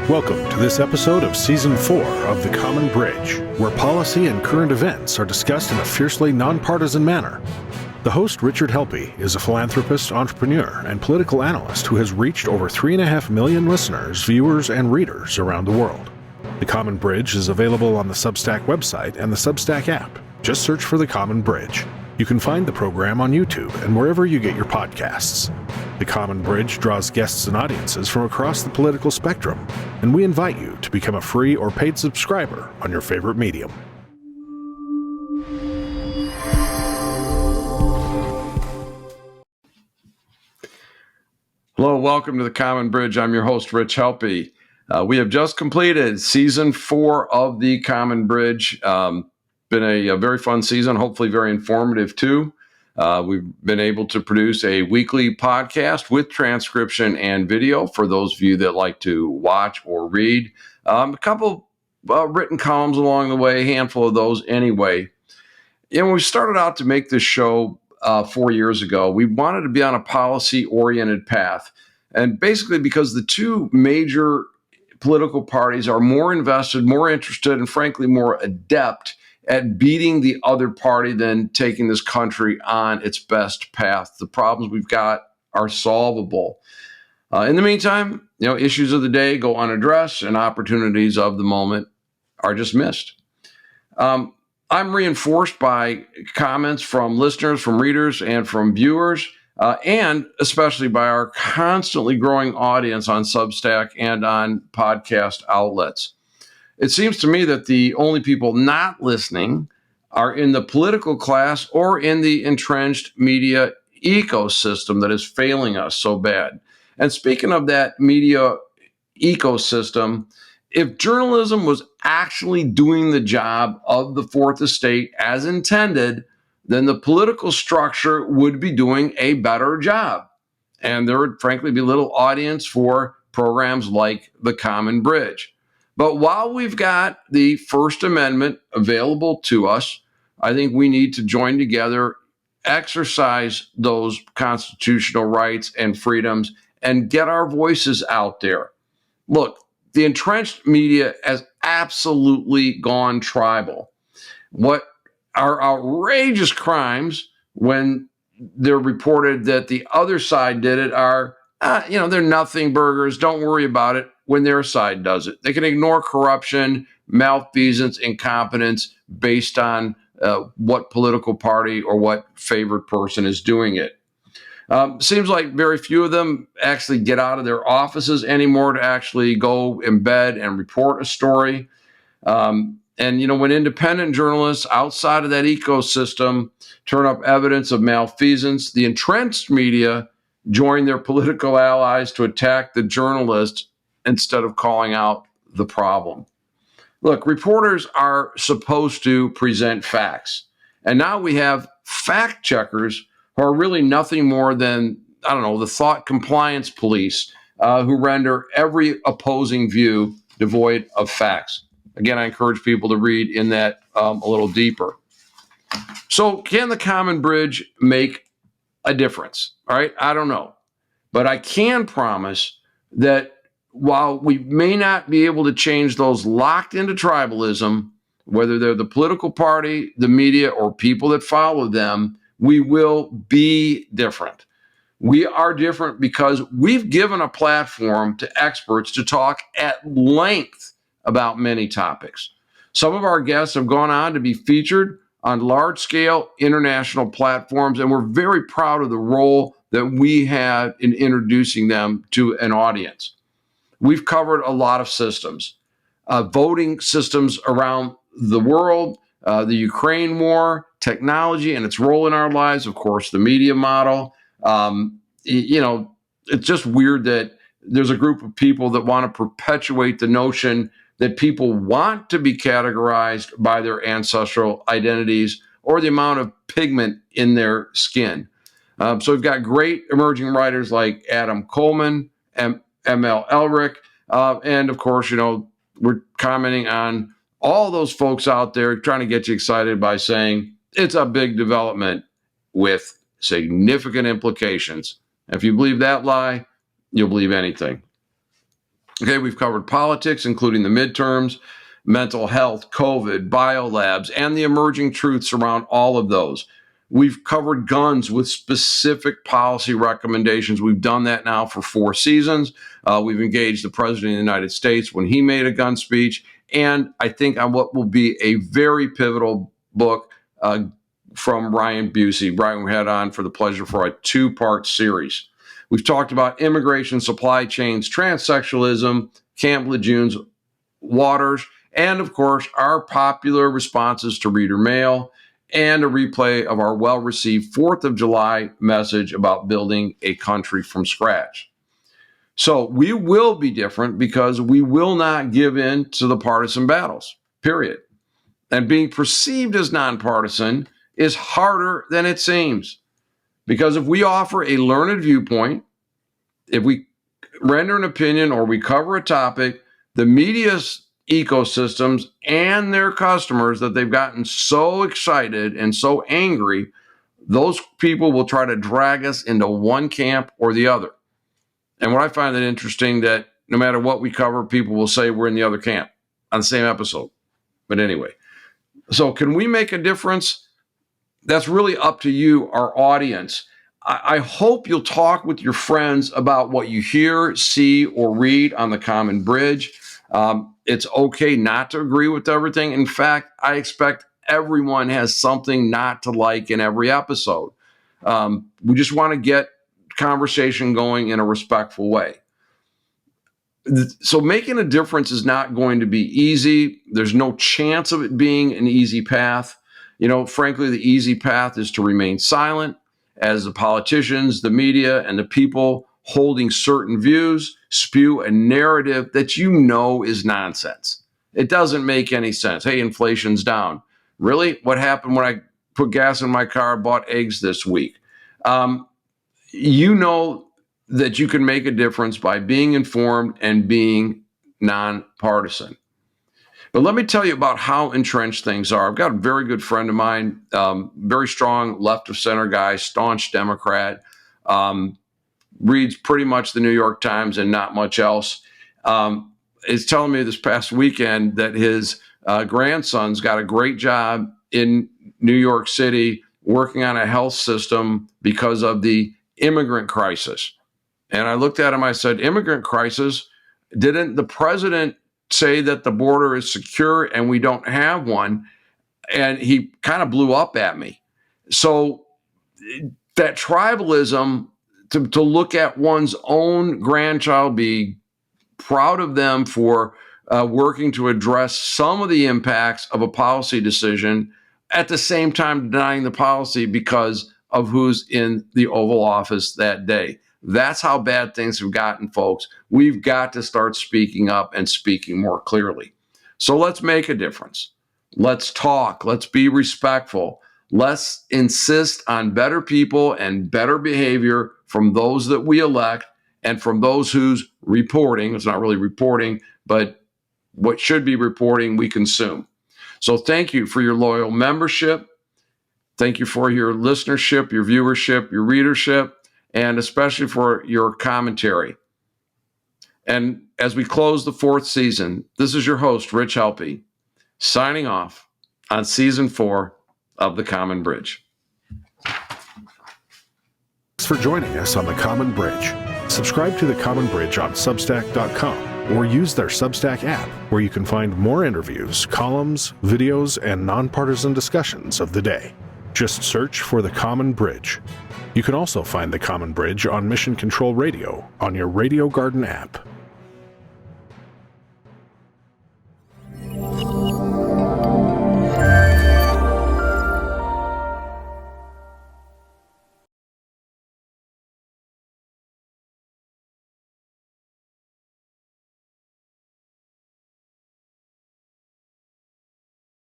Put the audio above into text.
Welcome to this episode of Season 4 of The Common Bridge, where policy and current events are discussed in a fiercely nonpartisan manner. The host, Richard Helppie, is a philanthropist, entrepreneur, and political analyst who has reached over 3.5 million listeners, viewers, and readers around the world. The Common Bridge is available on the Substack website and the Substack app. Just search for The Common Bridge. You can find the program on YouTube and wherever you get your podcasts. The Common Bridge draws guests and audiences from across the political spectrum, and we invite you to become a free or paid subscriber on your favorite medium. Hello, welcome to The Common Bridge. I'm your host, Rich Helppie. We have just completed Season 4 of The Common Bridge. Been a very fun season, hopefully very informative too. We've been able to produce a weekly podcast with transcription and video for those of you that like to watch or read. A couple written columns along the way, a handful of those anyway. When we started out to make this show 4 years ago, we wanted to be on a policy-oriented path. And basically because the two major political parties are more invested, more interested, and frankly more adept at beating the other party than taking this country on its best path. The problems we've got are solvable. In the meantime, issues of the day go unaddressed and opportunities of the moment are just missed. I'm reinforced by comments from listeners, from readers, and from viewers, and especially by our constantly growing audience on Substack and on podcast outlets. It seems to me that the only people not listening are in the political class or in the entrenched media ecosystem that is failing us so bad. And speaking of that media ecosystem, if journalism was actually doing the job of the Fourth Estate as intended, then the political structure would be doing a better job. And there would frankly be little audience for programs like The Common Bridge. But while we've got the First Amendment available to us, I think we need to join together, exercise those constitutional rights and freedoms, and get our voices out there. Look, the entrenched media has absolutely gone tribal. What are outrageous crimes when they're reported that the other side did it are, they're nothing burgers, don't worry about it. When their side does it, they can ignore corruption, malfeasance, incompetence based on what political party or what favored person is doing it. Seems like very few of them actually get out of their offices anymore to actually go embed and report a story. And when independent journalists outside of that ecosystem turn up evidence of malfeasance, the entrenched media join their political allies to attack the journalists instead of calling out the problem. Look, reporters are supposed to present facts. And now we have fact checkers who are really nothing more than, the thought compliance police who render every opposing view devoid of facts. Again, I encourage people to read in that a little deeper. So can the Common Bridge make a difference? All right, I don't know. But I can promise that while we may not be able to change those locked into tribalism, whether they're the political party, the media, or people that follow them, we will be different. We are different because we've given a platform to experts to talk at length about many topics. Some of our guests have gone on to be featured on large-scale international platforms, and we're very proud of the role that we have in introducing them to an audience. We've covered a lot of systems, voting systems around the world, the Ukraine war, technology and its role in our lives, of course, the media model. It's just weird that there's a group of people that want to perpetuate the notion that people want to be categorized by their ancestral identities or the amount of pigment in their skin. So we've got great emerging writers like Adam Coleman and M.L. Elric. And of course, we're commenting on all those folks out there trying to get you excited by saying it's a big development with significant implications. If you believe that lie, you'll believe anything. Okay, we've covered politics, including the midterms, mental health, COVID, biolabs, and the emerging truths around all of those. We've covered guns with specific policy recommendations. We've done that now for 4 seasons. We've engaged the President of the United States when he made a gun speech. And I think on what will be a very pivotal book from Ryan Busey. Ryan, we had on for the pleasure for a 2-part series. We've talked about immigration, supply chains, transsexualism, Camp Lejeune's waters, and of course, our popular responses to reader mail, and a replay of our well-received 4th of July message about building a country from scratch. So we will be different because we will not give in to the partisan battles, period. And being perceived as nonpartisan is harder than it seems. Because if we offer a learned viewpoint, if we render an opinion or we cover a topic, the media's ecosystems and their customers that they've gotten so excited and so angry, those people will try to drag us into one camp or the other. And what I find that interesting, that no matter what we cover, people will say we're in the other camp on the same episode. But anyway, so can we make a difference? That's really up to you, our audience. I hope you'll talk with your friends about what you hear, see, or read on the Common Bridge. It's okay not to agree with everything. In fact, I expect everyone has something not to like in every episode. We just want to get conversation going in a respectful way. So making a difference is not going to be easy. There's no chance of it being an easy path. Frankly, the easy path is to remain silent as the politicians, the media, and the people holding certain views spew a narrative that is nonsense. It doesn't make any sense. Hey, inflation's down. Really? What happened when I put gas in my car, bought eggs this week? That you can make a difference by being informed and being nonpartisan. But let me tell you about how entrenched things are. I've got a very good friend of mine, very strong left of center guy, staunch Democrat, reads pretty much the New York Times and not much else. Is telling me this past weekend that his grandson's got a great job in New York City working on a health system because of the immigrant crisis. And I looked at him, I said, immigrant crisis? Didn't the president say that the border is secure and we don't have one? And he kind of blew up at me. So that tribalism, to look at one's own grandchild, be proud of them for working to address some of the impacts of a policy decision, at the same time denying the policy because of who's in the Oval Office that day. That's how bad things have gotten, folks. We've got to start speaking up and speaking more clearly. So let's make a difference. Let's talk. Let's be respectful. Let's insist on better people and better behavior from those that we elect and from those whose reporting, it's not really reporting, but what should be reporting, we consume. So thank you for your loyal membership. Thank you for your listenership, your viewership, your readership, and especially for your commentary. And as we close the 4th season, this is your host, Rich Helppie, signing off on season 4 of The Common Bridge. Thanks for joining us on The Common Bridge. Subscribe to The Common Bridge on Substack.com or use their Substack app, where you can find more interviews, columns, videos, and nonpartisan discussions of the day. Just search for The Common Bridge. You can also find The Common Bridge on Mission Control Radio on your Radio Garden app.